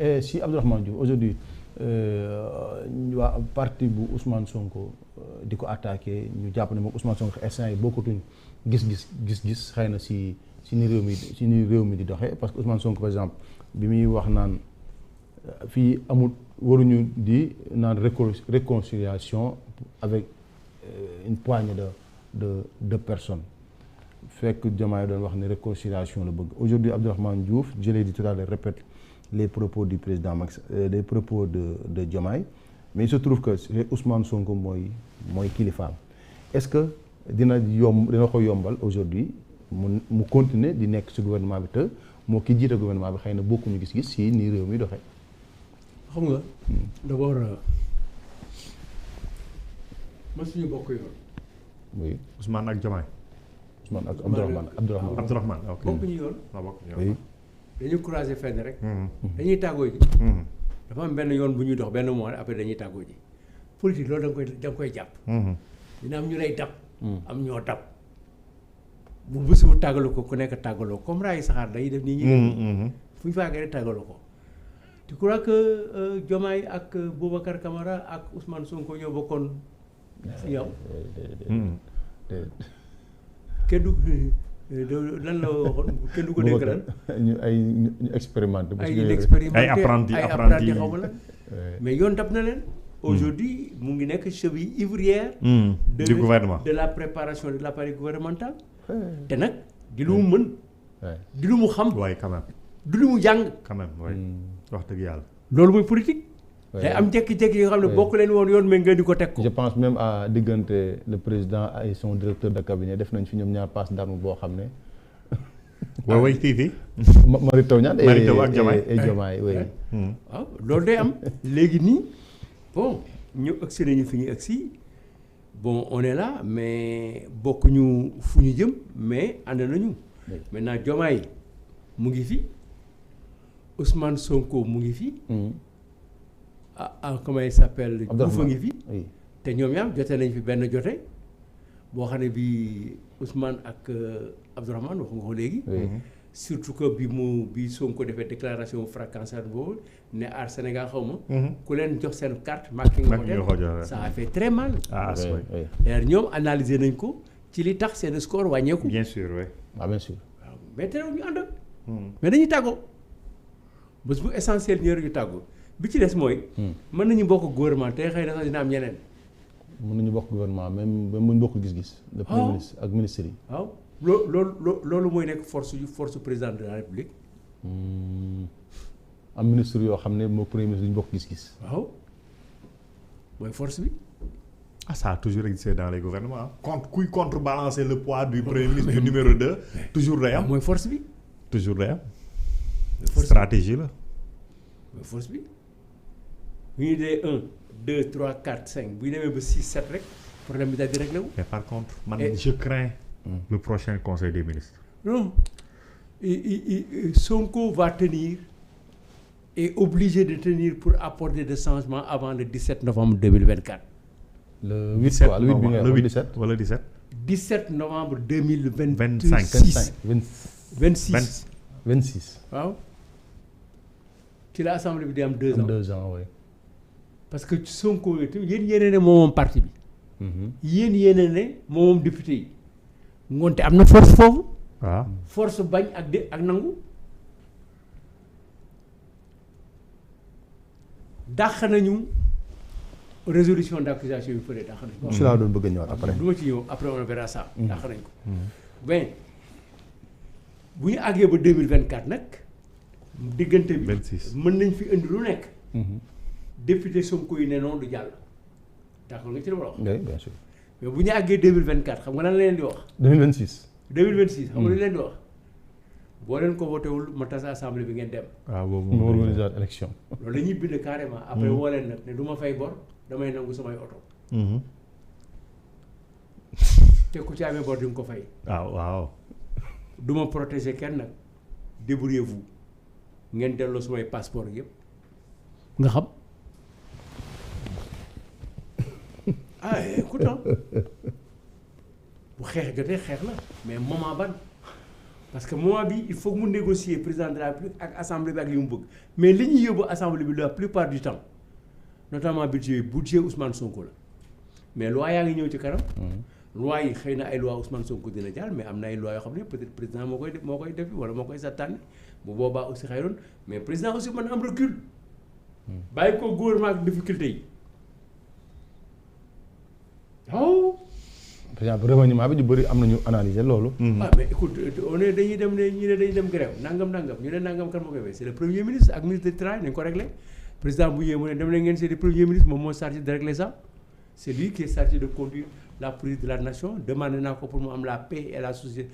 Et si Abdourahmane Diouf aujourd'hui waa parti bu Ousmane Sonko di ko attaqué ñu jàpp ne moom Ousmane Sonko instant yi bokkatuñ gis-gis xëy na si ni réew mi di doxee parce que Ousmane Sonko par exemple bi muy wax naan fii amul waruñu di naan réconciliation avec une poignée de personnes fekk Diomaye doon wax ne réconciliation la bëgg aujourd'hui Abdourahmane Diouf je l'ai dit tout à l'heure répète les propos du président Macky les propos de Diomaye mais il se trouve que Ousmane Sonko mooy kilifaam est-ce que dina ko yombal aujourd'hui mu continuer di nekk ci gouvernement bi te moo ki jiite gouvernement bi xëy na bokkuñu gis-gis si nii réew mi doxee. xam nga d'abord ma suñu bokk yoon. oui Ousmane ak Diomaye. Ousmane ak Abdourahmane ok bokkuñu yoon. waaw bokkuñu yoon. yoon. dañu croiser fenn rek. dañuy tàggoo ji. dafa am benn yoon bu ñuy dox benn mois après dañuy tàggoo ji politique loolu da nga koy jàpp. dina am ñu lay dab. am ñoo dab. bu bés bu tàggaloo ko ku nekk tàggaloo comme raay saxaar dañuy def nii ñuy fu ñu faagee rek tàggaloo ko. tu crois que Diomaye ak Boubacar Camara ak Ousmane Sonko ñoo bokkoon yow. kenn du lan la waxoon kenn du ko dégg lan. ñu expérimenté. ay apprenti xaw ma lan. mais yoon dab na leen. aujourd'hui mu ngi nekk cheville ouvrière. du gouvernement de la préparation de l'appareil gouvernemental. te nag di lu mu mën. di lu mu xam. waaye quand même. du lu mu jàng. quand même waaye wax dëgg yàlla. loolu mooy politique. day am jékki-jékki yoo xam ne bokk leen woon yoon mais nga di ko teg ko. je pense même à diggante le président et son directeur de cabinet def nañ fi ñoom ñaar passe d'armes boo xam ne. waaw waay TV. Mary Teuw Niane Mary Teuw ak Diomaye et Diomaye oui. waaw loolu day am léegi nii bon ñu agsi nañu fi ñu agsi bon on est là mais bokkuñu fu ñu jëm mais ànd nañu. maintenant Diomaye mu ngi fi Ousmane Sonko mu ngi fi. Comment il s'appelle Diouf a ngi fi. te ñoom ñaar jote nañ fi benn jote boo xam ne bii Ousmane ak Abdourahmane wax nga ko léegi. surtout que bi Sonko defee déclaration fracassante boobu ne aar Sénégal xaw ma. ku leen jox seen carte marqué nga ko def ça a fait très mal. d'ailleurs ñoom analyser nañ ko ci li tax seen score wàññeeku. bien sûr oui. bien sûr. waaw mais teewul ñu ànd. mais dañuy tàggoo bés bu essentiel ñëw ñu tàggoo bi ci des mooy. mën nañu bokk gouvernement te xëy na sax dina am ñeneen. mën nañu bokk gouvernement même bu ñu bokk gis-gis. le premier ministre ak ministre yi. waaw loolu mooy nekk force président de la république. am ministre yoo xam ne moo premier ministre duñu bokk gis-gis. waaw mooy force bi. Ah, ça a toujours existé dans les gouvernements. Kuy contrebalancer le poids du premier ministre du numéro 2 toujours day am. mooy force bi. toujours day am. stratégie la. mooy force bi bu ñu dee 1 2 3 4 5 bu ñu demee ba 6 7 rek problème bi daal di réglé wu. mais par contre man je crains le prochain conseil des ministres. non Sonko va tenir est obligé de tenir pour apporter des changements avant le 17 novembre 2024. le 8 quoi le 8 bi nga le 8 17 wala 17. 17 novembre 2026 25 26 waaw ci la assemblée bi di am 2 ans 2 ans oui. parce que Sonko yéen yéene ne moom parti bi. yéen yéene ne moom député yi. ngoonte am na force foofu. waaw force bañ ak nangu. dàq nañu résolution d'accusation yu fële dàq nañu ko. si laa doon bëgg a ñëwaat après. du ma ci ñëw après on verra ça. dàq nañ ko. ben bu ñu àggee ba 2024 nag diggante bi. 26 mën nañ fi indi lu nekk. député Sonko yi ne noonu du jàll. d'accord nga ci la ma wax. oui bien sûr. mais bu ñu àggee 2024 xam nga lan la leen di wax. 2026. 2026 xam nga lu leen di wax. boo leen ko voté wul ma tas assemblée bi ngeen dem. waaw boobu mu organiser élection. loolu la ñuy bind carrément. après woo leen nag ne du ma fay bor damay nangu samay oto. te ku ci amee bor di nga ko fay. waaw. du ma protéger kenn nag débrouillez-vous ngeen delloo sumay passeport yëpp nga xam. écoute bu xeex jotee xeex la mais moment ban parce que moment bi il faut que mu négocier président de la République ak assemblée bi ak li mu bëgg mais li ñuy yóbbu assemblée bi la plupart du temps notamment budget Ousmane Sonko la mais loi yaa ngi ñëw ci kanam. loi yi xëy na ay loi Ousmane Sonko dina jàll mais am na ay loi yoo xam ne peut-être président moo koy def wala moo koy santaane bu boobaa aussi xëy na mais président aussi mën na am recul. bàyyi ko gouvernement ak difficulté yi waaw. par exemple remaniement bi ñu bëri am nañu analyser loolu. ah mais écoute on est dañuy dem ne ñu ne dañuy dem grève nangam ñu ne nangam kan moo koy fay c'est le premier ministre ak ministre du travail nañu ko réglé président bu ñëwee mu ne dem leen ngeen seeti premier ministre moom moo chargé de régler ça c'est lui qui est chargé de conduire la politique de la nation demandé naa ko pour mu am la paix et la société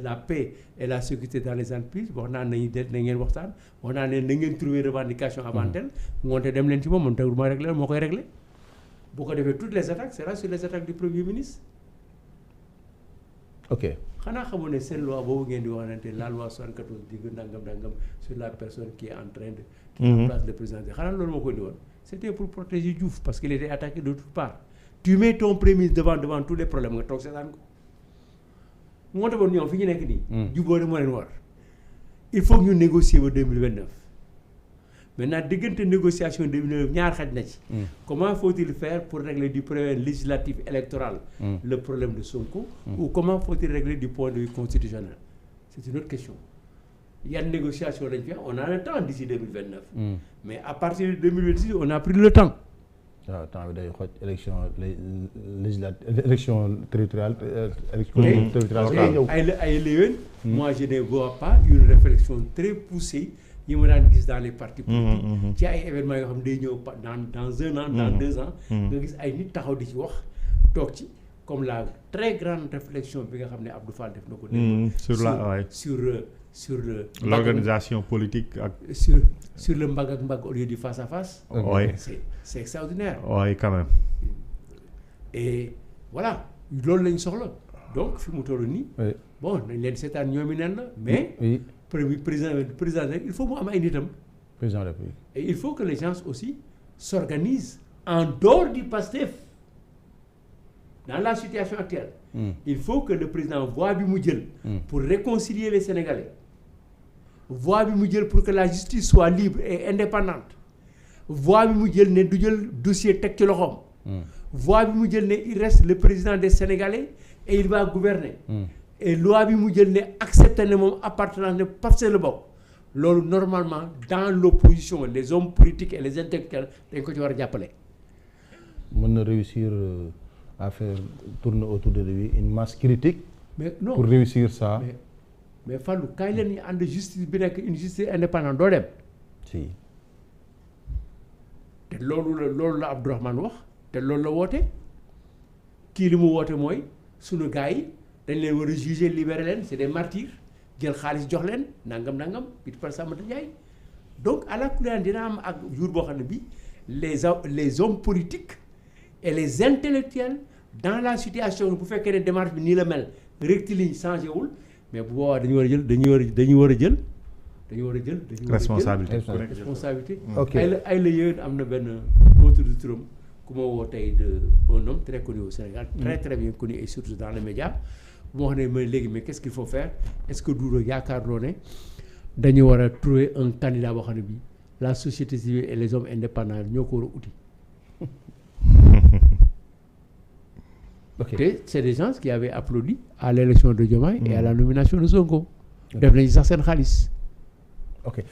la paix et la sécurité dans les entreprises wax naa nañu na ngeen waxtaan wax naa ne na ngeen trouver revendication avant tel ngoonte dem leen ci moom tawul mooy réglé moo koy réglé boo ko defee toutes les attaques c'est là sur les attaques du premier ministre. ok xanaa xamoon ne seen loi boobu ngeen di waxante la loi 74 digg nangam sur la personne qui est en train de. qui remplace le président xanaa loolu moo ko indi woon c'était pour protéger Diouf parce qu'il était attaqué de toutes parts tu mets ton premier ministre devant tous les problèmes nga toog seetaan ko moo taxoon ñoom fi ñu nekk nii. jubóo de moo leen war il faut que ñu négocier ba 2029 maintenant diggante négociation 2029 ñaar xaj na ci. Comment faut-il faire pour régler du point législatif électoral le problème de Sonko ou comment faut-il régler du point de vue constitutionnel c'est une autre question. yan négociation lañ fi on a le temps d'ici 2029 mais à partir de 2026 on a pris le temps. waaw temps bi day xoj élection législative élection territoriale élection ay léwén moi je ne vois pas une réflexion très poussée yi ma daan gis dans les partis politiques ci ay événements yoo xam ne day ñëw dans un an dans 2 ans nga gis ay nit taxaw di ci wax toog ci comme la très grande réflexion bi nga xam ne Abdou Fall def na ko sur l'organisation politique ak sur le mbagg ak mbagg au lieu du face à face. oui c'est extraordinaire. oui quand même. et voilà loolu lañ soxla donc fi mu toll nii. bon nañ leen seetaan ñoomi nen la mais. président il faut mu am ay nitam. président de la République. et il faut que les gens aussi s'organisent en dehors du PASTEF. Dans la situation actuelle. Il faut que le président voie bi mu jël. pour réconcilier les Sénégalais. voie bi mu jël pour que la justice soit libre et indépendante. voie bi mu jël ne du jël dossier teg ci loxoom. voie bi mu jël ne il reste le président des Sénégalais et il va gouverner. et loi bi mu jël ne accepté ne moom appartenance ne parce le bokk. loolu normalement dans l'opposition les hommes politiques et les intellectuels dañ ko ci war a jàppale. mën na réussir à faire tourner autour de lui une masse critique. mais non pour réussir ça. mais Fallou kaay leen ñu ànd justice bi nekk une justice indépendante doo dem. si. te loolu la Abdourahmane wax te loolu la woote kii li mu woote mooy sunu gars yi dañ leen war a juger libérer leen c'est des martyrs jël xaalis jox leen nangam it par Sambata Ndiaye donc à la couleur dina am ak jour boo xam ne bi les hommes politiques et les intellectuels dans la situation bu fekkee ne démarche bi nii la mel rectiligne changé wul mais bu boobaa dañu war a jël responsabilité. ok ay la yéen am na benn autre du turam ku ma woo tey de un homme très connu au Sénégal. très très bien connu et surtout dans les médias. bu ma wax ne ma léegi mais qu'est-ce qu'il faut faire est-ce que Doudou yaakaarloo ne dañu war a trouver un candidat boo xam ne bii la société civile et les hommes indépendants ñoo ko war a uti. ok te c'est des gens qui avaient applaudi à l'élection de Diomaye et à la nomination de Sonko. def nañu sax seen xaalis. ok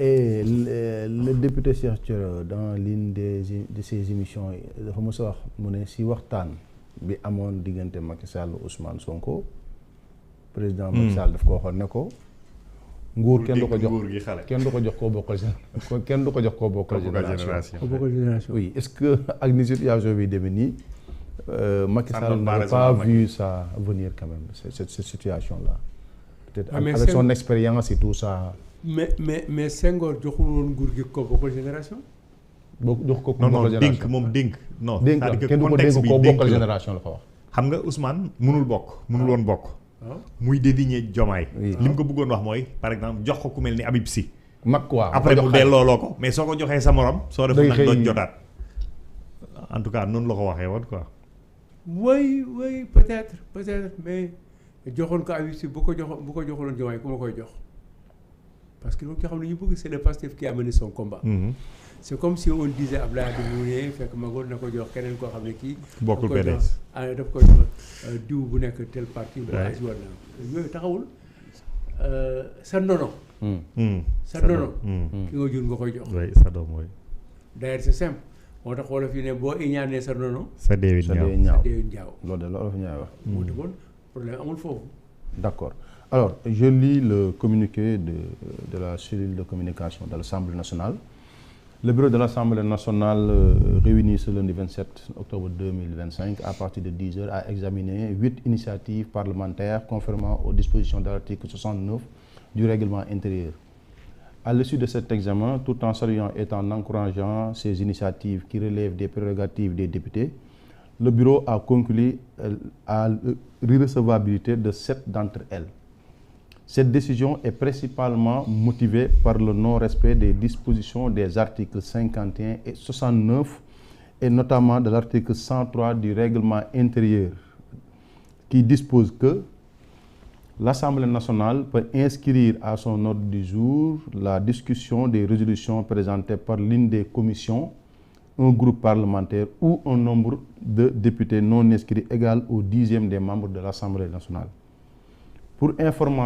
et le député Cheikh Thioro dans l'une de ses émissions dafa mos a wax mu ne si waxtaan bi amoon diggante Macky Sall Ousmane Sonko président Macky Sall daf ko waxoon ne ko. nguur kenn du ko jox kenn du ko jox koo bokkal kenn du ko jox koo bokkal génération. oui est-ce que ak ni situation bi demee nii. Macky Sall n'a pas vu ça venir quand même cette situation là. peut-être avec son expérience et tout ça. mais Senghor joxul woon nguur gi ko bokkal génération. jox ko bokkal génération moom dénk non dénk kenn du ko dénk koo bokkal génération la ko wax. xam nga Ousmane mënul woon bokk. muy désigner Diomaye. li mu ko bëggoon wax mooy par exemple jox ko ku mel ni Habib Sy. mag quoi après mu delloo ko mais soo ko joxee sa morom. soo defee nag doon jotaat. en tout cas noonu la ko waxee woon quoi. oui peut-être mais joxoon ko Habib Sy bu ko joxuloon Diomaye ku ma koy jox parce que loolu nga xam ne ñu bëgg c'est le Pastef qui a mené son combat. C'est comme si on disait Abdoulaye Wade mu ne fekk magoon na ko jox keneen koo xam ne kii. bokkul PDS daf ko jox diw bu nekk tel parti. waaw yooyu taxawul sa ndono. sa ndono. ki nga jur nga koy jox. oui sa doom mooy. d'ailleurs c'est simple moo tax wolof yi ne boo iñaanee sa ndono. sa deewin ñaaw sa deewin ñaaw. loolu de loolu fa ñaay wax. moo taxoon problème amul foofu. D'accord. Alors, je lis le communiqué de la cellule de communication de l'Assemblée nationale. Le bureau de l'Assemblée nationale réuni ce lundi 27 octobre 2025 à partir de 10h a examiné 8 initiatives parlementaires conformément aux dispositions de l'article 69 du règlement intérieur. À l'issue de cet examen, tout en saluant et en encourageant ces initiatives qui relèvent des prérogatives des députés, le bureau a conclu à l'irrecevabilité de 7 d'entre elles. Cette décision est principalement motivée par le non-respect des dispositions des articles 51 et 69 et notamment de l'article 103 du règlement intérieur qui dispose que l'Assemblée nationale peut inscrire à son ordre du jour la discussion des résolutions présentées par l'une des commissions, un groupe parlementaire ou un nombre de députés non inscrits égal au 10e des membres de l'Assemblée nationale. Pour information